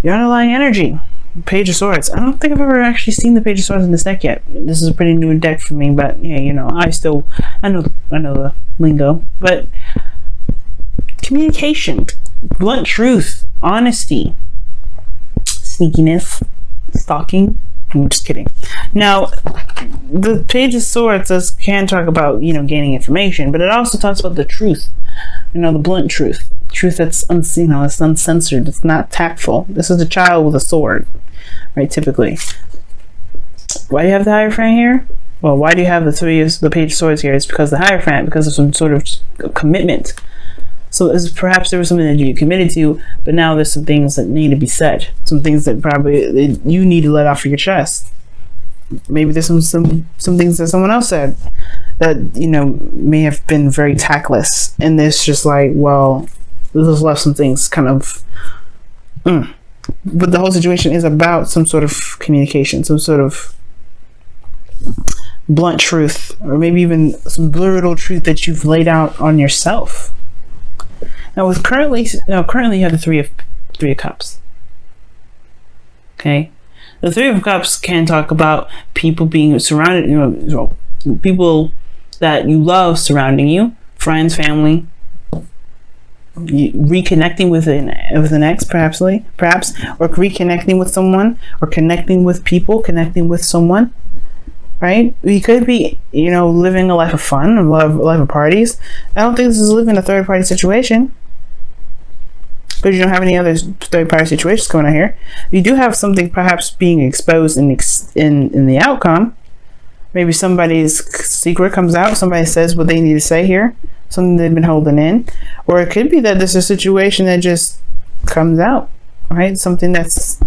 Your underlying energy. Page of Swords. I don't think I've ever actually seen the Page of Swords in this deck yet. This is a pretty new deck for me, but yeah, you know, I know the lingo. But communication, blunt truth, honesty, sneakiness, stalking. I'm just kidding. Now, the Page of Swords can talk about, you know, gaining information, but it also talks about the truth. You know, the blunt truth. Truth that's unseen, you know, it's uncensored, it's not tactful. This is a child with a sword, right? Typically. Why do you have the Hierophant here? Well, why do you have the Page of Swords here? It's because the Hierophant, because of some sort of commitment. So perhaps there was something that you committed to, but now there's some things that need to be said. Some things that probably you need to let off of your chest. Maybe there's some things that someone else said that, you know, may have been very tactless, and it's just like, well, this has left some things kind of but the whole situation is about some sort of communication, some sort of blunt truth, or maybe even some brutal truth that you've laid out on yourself. Now with currently you have the three of Cups. Okay, the Three of Cups can talk about people being surrounded, you know, people that you love surrounding you, friends, family, reconnecting with an ex, perhaps, or reconnecting with someone, or connecting with people, connecting with someone, right? You could be, you know, living a life of fun, a life of parties. I don't think this is living a third party situation, but you don't have any other third party situations going on here. You do have something perhaps being exposed in the outcome. Maybe somebody's secret comes out, somebody says what they need to say here, something they've been holding in. Or it could be that there's a situation that just comes out, right? Something that's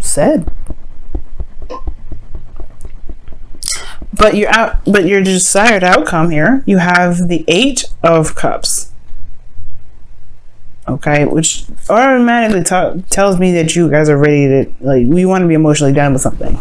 said. But your desired outcome here, you have the Eight of Cups. Okay, which automatically tells me that you guys are ready to, like, you want to be emotionally done with something.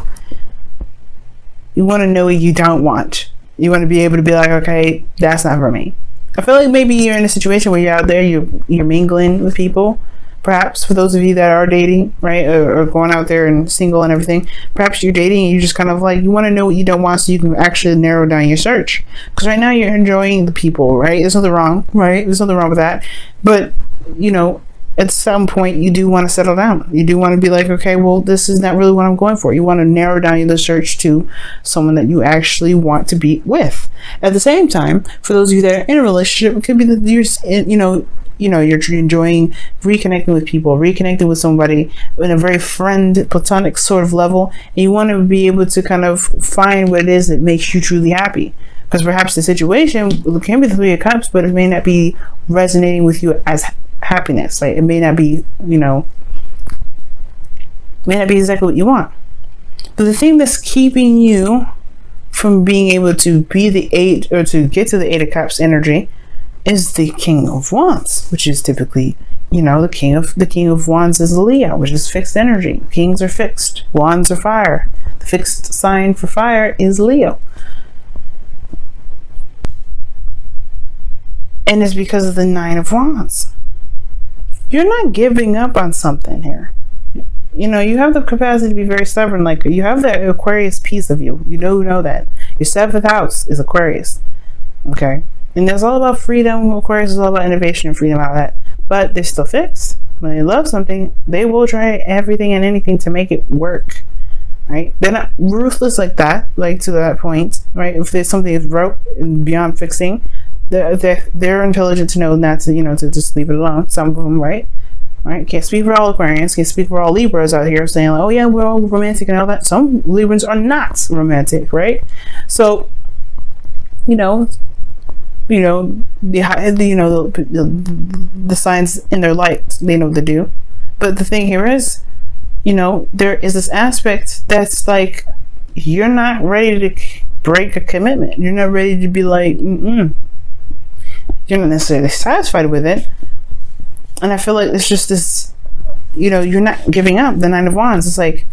You want to know what you don't want. You want to be able to be like, okay, that's not for me. I feel like maybe you're in a situation where you're out there, you're mingling with people. Perhaps for those of you that are dating, right, or going out there and single and everything, perhaps you're dating and you just kind of like, you want to know what you don't want so you can actually narrow down your search. Because right now you're enjoying the people, right? There's nothing wrong, right? There's nothing wrong with that. But, you know, at some point you do want to settle down. You do want to be like, okay, well, this is not really what I'm going for. You want to narrow down the search to someone that you actually want to be with. At the same time, for those of you that are in a relationship, it could be that you're enjoying reconnecting with people, reconnecting with somebody in a very platonic sort of level, and you want to be able to kind of find what it is that makes you truly happy. Because perhaps the situation can be the Three of Cups, but it may not be resonating with you as happiness. Like, it may not be, exactly what you want. But the thing that's keeping you from being able to be the Eight, or to get to the Eight of Cups energy, is the King of Wands, which is typically, the King of Wands is Leo, which is fixed energy. Kings are fixed. Wands are fire. The fixed sign for fire is Leo. And it's because of the Nine of Wands. You're not giving up on something here. You have the capacity to be very stubborn. Like, you have the Aquarius piece of you. You know that. Your 7th house is Aquarius. Okay? And it's all about freedom. Aquarius is all about innovation and freedom, all that. But they're still fixed. When they love something, they will try everything and anything to make it work. Right? They're not ruthless like that, like to that point. Right? If there's something that's broke and beyond fixing, they're intelligent to know not to, to just leave it alone. Some of them, right? Can't speak for all Aquarians, can't speak for all Libras out here saying, like, oh yeah, we're all romantic and all that. Some Librans are not romantic, right? So, the signs in their light, they know what to do. But the thing here is, there is this aspect that's like, you're not ready to break a commitment. You're not ready to be like, You're not necessarily satisfied with it. And I feel like it's just this, you're not giving up. The Nine of Wands, it's like,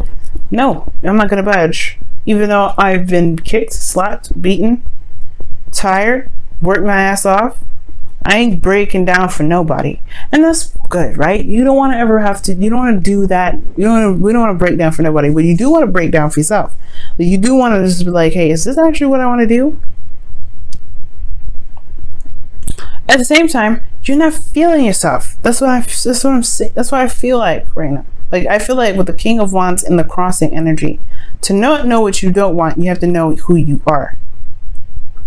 no, I'm not going to budge. Even though I've been kicked, slapped, beaten, tired, worked my ass off, I ain't breaking down for nobody. And that's good, right? You don't want to ever have to, you don't want to do that. We don't want to break down for nobody, but you do want to break down for yourself. But you do want to just be like, hey, is this actually what I want to do? At the same time, you're not feeling yourself. That's what I'm saying. That's what I feel like right now. Like, I feel like with the King of Wands and the crossing energy, to not know what you don't want, you have to know who you are.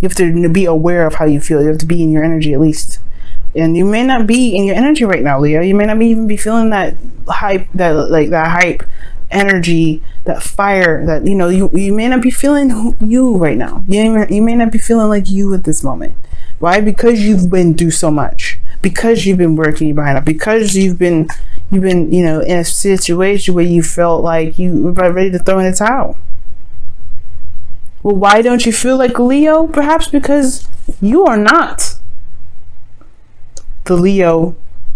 You have to be aware of how you feel. You have to be in your energy at least. And you may not be in your energy right now, Leo. You may not even be feeling that hype, that hype energy, that fire, that, you know, you may not be feeling you right now. You may not be feeling like you at this moment. Why? Because you've been through so much. Because you've been working behind it. Because you've been, you know, in a situation where you felt like you were ready to throw in the towel. Well, why don't you feel like Leo? Perhaps because you are not the Leo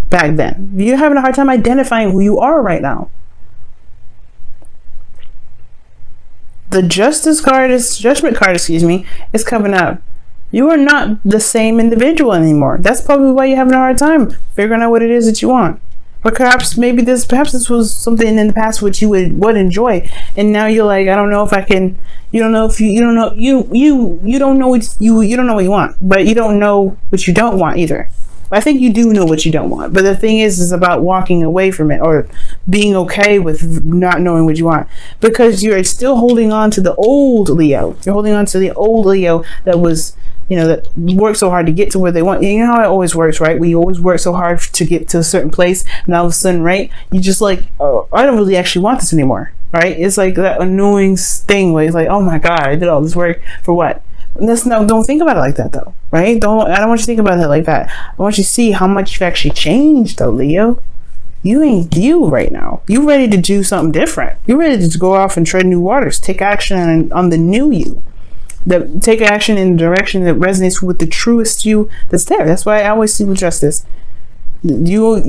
back then. You're having a hard time identifying who you are right now. The judgment card, is coming up. You are not the same individual anymore. That's probably why you're having a hard time figuring out what it is that you want. But perhaps this was something in the past which you would enjoy, and now you're like, I don't know if I can. You don't know what you want, but you don't know what you don't want either. I think you do know what you don't want, but the thing is about walking away from it or being okay with not knowing what you want, because you're still holding on to the old Leo. You're holding on to the old Leo that was, you know, that worked so hard to get to where they want. You know how it always works, right? We always work so hard to get to a certain place, and all of a sudden, right, you just like, oh, I don't really actually want this anymore, right? It's like that annoying thing where it's like, oh my God, I did all this work for what? Don't think about it like that though, right? I don't want you to think about it like that. I want you to see how much you've actually changed though, Leo. You ain't you right now. You ready to do something different. You're ready to go off and tread new waters. Take action on the new you. Take action in the direction that resonates with the truest you that's there. That's why I always see with justice. You're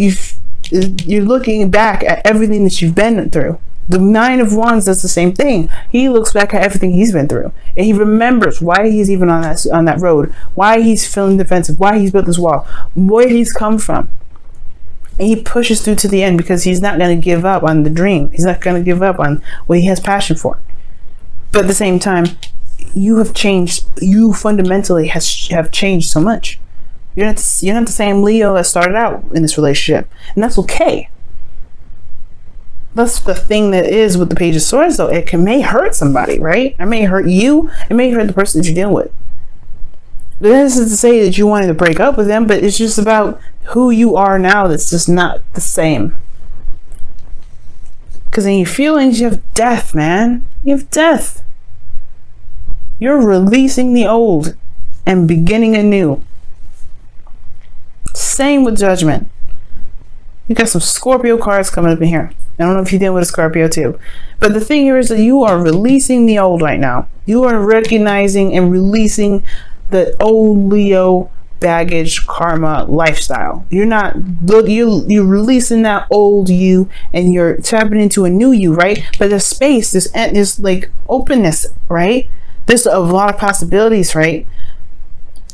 looking back at everything that you've been through. The Nine of Wands does the same thing. He looks back at everything he's been through, and he remembers why he's even on that road, why he's feeling defensive, why he's built this wall, where he's come from, and he pushes through to the end because he's not going to give up on the dream. He's not going to give up on what he has passion for. But at the same time, you have changed. You fundamentally have changed so much. You're not the same Leo that started out in this relationship, and that's okay. That's the thing that is with the Page of Swords, though. It may hurt somebody, right? It may hurt you. It may hurt the person that you're dealing with. This is to say that you wanted to break up with them, but it's just about who you are now that's just not the same. Because in your feelings, you have death, man. You have death. You're releasing the old and beginning anew. Same with Judgment. You got some Scorpio cards coming up in here. I don't know if you deal with a Scorpio too. But the thing here is that you are releasing the old right now. You are recognizing and releasing the old Leo baggage, karma, lifestyle. You're releasing that old you and you're tapping into a new you, right? But there's space, there's like openness, right? There's a lot of possibilities, right?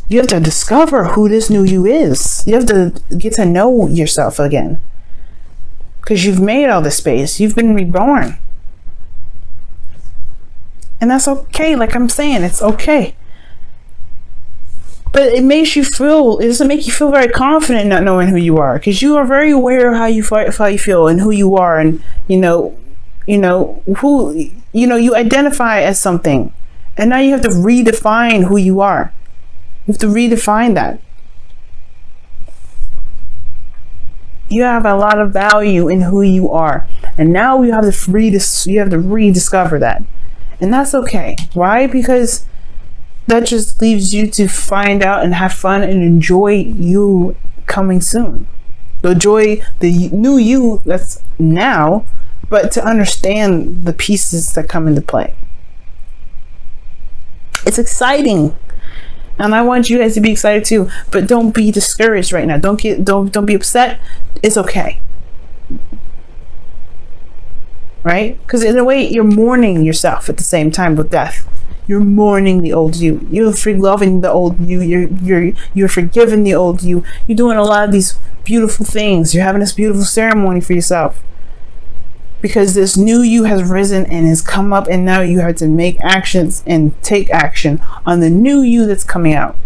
You have to discover who this new you is. You have to get to know yourself again. Because you've made all this space. You've been reborn. And that's okay. Like I'm saying, it's okay. But it doesn't make you feel very confident not knowing who you are. Because you are very aware of how you feel and who you are. And, you identify as something. And now you have to redefine who you are. You have to redefine that. You have a lot of value in who you are, and now you have to rediscover that, and that's okay. Why? Because that just leaves you to find out and have fun and enjoy you coming soon. Enjoy the new you that's now, but to understand the pieces that come into play. It's exciting. And I want you guys to be excited too, but don't be discouraged right now. Don't be upset. It's okay. Right? Because in a way, you're mourning yourself at the same time with death. You're mourning the old you. You're loving the old you. You're forgiving the old you. You're doing a lot of these beautiful things. You're having this beautiful ceremony for yourself. Because this new you has risen and has come up, and now you have to make actions and take action on the new you that's coming out.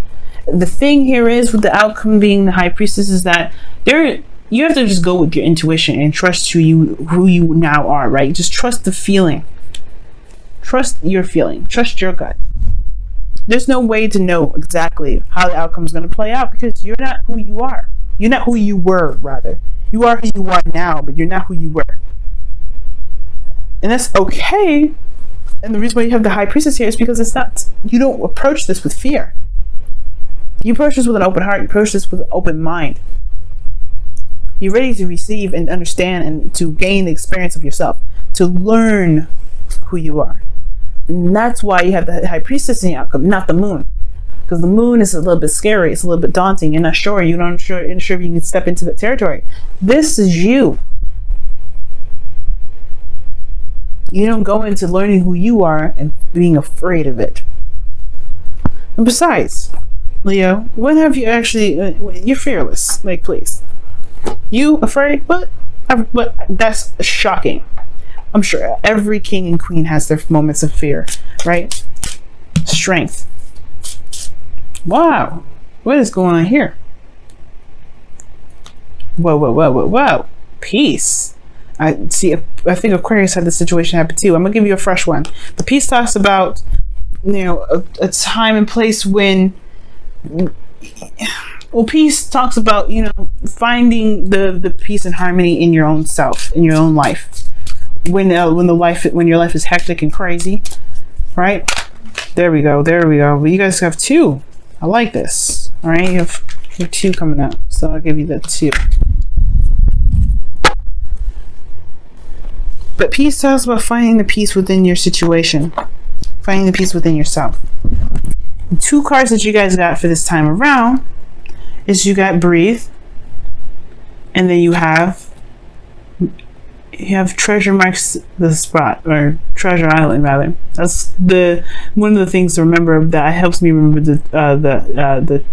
The thing here is, with the outcome being the high priestess, is that you have to just go with your intuition and trust who you now are, right? Just trust the feeling. Trust your feeling. Trust your gut. There's no way to know exactly how the outcome is going to play out, because you're not who you are. You're not who you were, rather. You are who you are now, but you're not who you were. And that's okay. And the reason why you have the high priestess here is because you don't approach this with fear. You approach this with an open heart. You approach this with an open mind. You're ready to receive and understand and to gain the experience of yourself, to learn who you are. And that's why you have the high priestess in the outcome, not the moon. Because the moon is a little bit scary. It's a little bit daunting. You're not sure. You're not sure if you can step into that territory. This is you. You don't go into learning who you are and being afraid of it. And besides, Leo, when have you actually... you're fearless. Like, please. You afraid? But that's shocking. I'm sure every king and queen has their moments of fear, right? Strength. Wow. What is going on here? Whoa. Peace. I think Aquarius had this situation happen too. I'm gonna give you a fresh one. The peace talks about, a time and place when, peace talks about, finding the peace and harmony in your own self, in your own life. When your life is hectic and crazy, right? There we go. But you guys have two. I like this. All right, you have two coming up, so I'll give you the two. But peace talks about finding the peace within your situation, finding the peace within yourself. And two cards that you guys got for this time around is you got breathe, and then you have treasure marks the spot, or treasure island rather. That's one of the things to remember that helps me remember the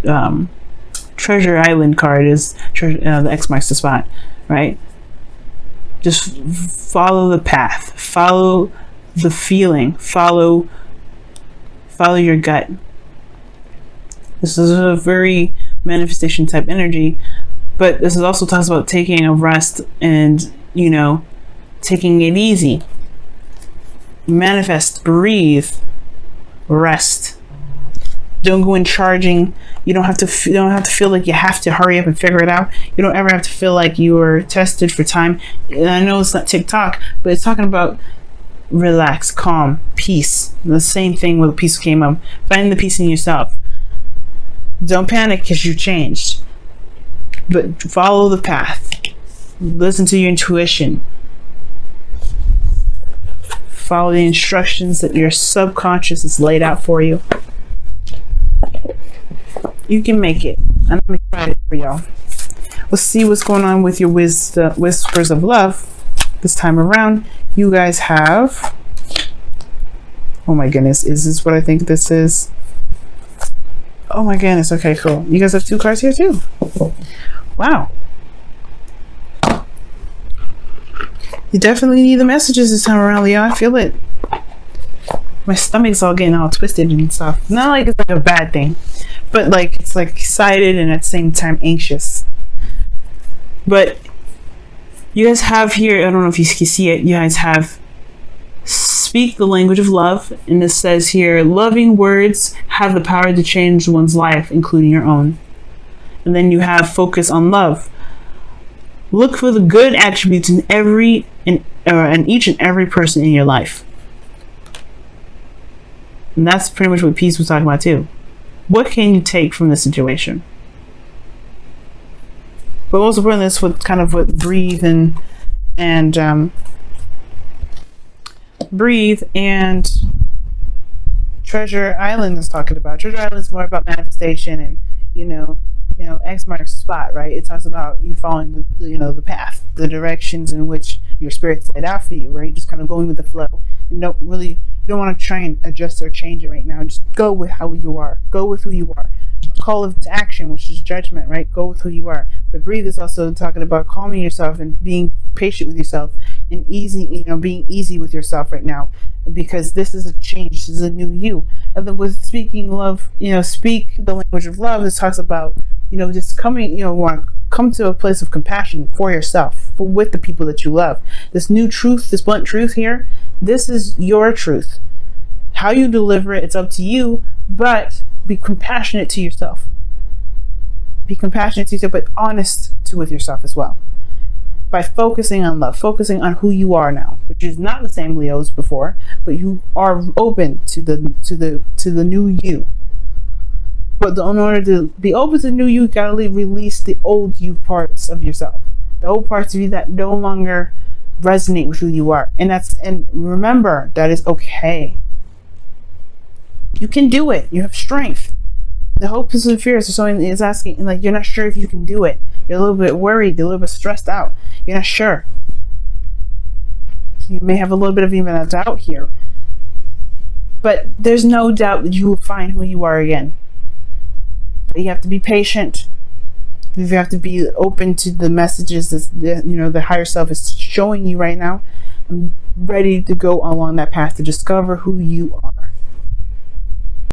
treasure island card is the X marks the spot, right? Just follow the path, follow the feeling, follow your gut. This is a very manifestation type energy, but this is also talks about taking a rest and, taking it easy. Manifest, breathe, rest. Don't go in charging. You don't have to feel like you have to hurry up and figure it out. You don't ever have to feel like you are tested for time. And I know it's not TikTok, but it's talking about relax, calm, peace. The same thing with peace came up. Finding the peace in yourself. Don't panic because you changed, but follow the path. Listen to your intuition. Follow the instructions that your subconscious has laid out for you. You can make it. And I'm excited for y'all. Let's see what's going on with your whispers of love this time around. You guys have... oh my goodness, is this what I think this is? Oh my goodness, okay, cool. You guys have two cards here too. Wow. You definitely need the messages this time around, Leo. I feel it. My stomach's all getting all twisted and stuff. Not like it's like a bad thing, but like it's like excited and at the same time anxious. But you guys have here, I don't know if you can see it, you guys have speak the language of love, and this says here, loving words have the power to change one's life, including your own. And then you have focus on love. Look for the good attributes in each and every person in your life. And that's pretty much what peace was talking about too. What can you take from this situation? But also putting this with kind of what breathe and Treasure Island is talking about. Treasure Island is more about manifestation and X marks the spot, right? It talks about you following the path, the directions in which your spirit's laid out for you, right? Just kind of going with the flow and don't really You don't want to try and adjust or change it right now. Just go with how you are. Go with who you are. Call of to action, which is judgment, right? Go with who you are. But breathe is also talking about calming yourself and being patient with yourself and easy, being easy with yourself right now, because this is a change. This is a new you. And then with speaking love, speak the language of love. This talks about, just coming, want to come to a place of compassion for yourself, with the people that you love. This new truth, this blunt truth here, this is your truth. How you deliver it, it's up to you, but be compassionate to yourself. Be compassionate to yourself, but honest with yourself as well. By focusing on love, focusing on who you are now, which is not the same Leo as before, but you are open to the new you. But in order to be open to the new you gotta release the old you parts of yourself, the old parts of you that no longer resonate with who you are. And remember, that is okay. You can do it. You have strength. The hopes and fears of someone is asking, like, you're not sure if you can do it. You're a little bit worried, you're a little bit stressed out. You're not sure. You may have a little bit of even a doubt here. But there's no doubt that you will find who you are again. But you have to be patient. You have to be open to the messages that the higher self is showing you right now. I'm ready to go along that path to discover who you are.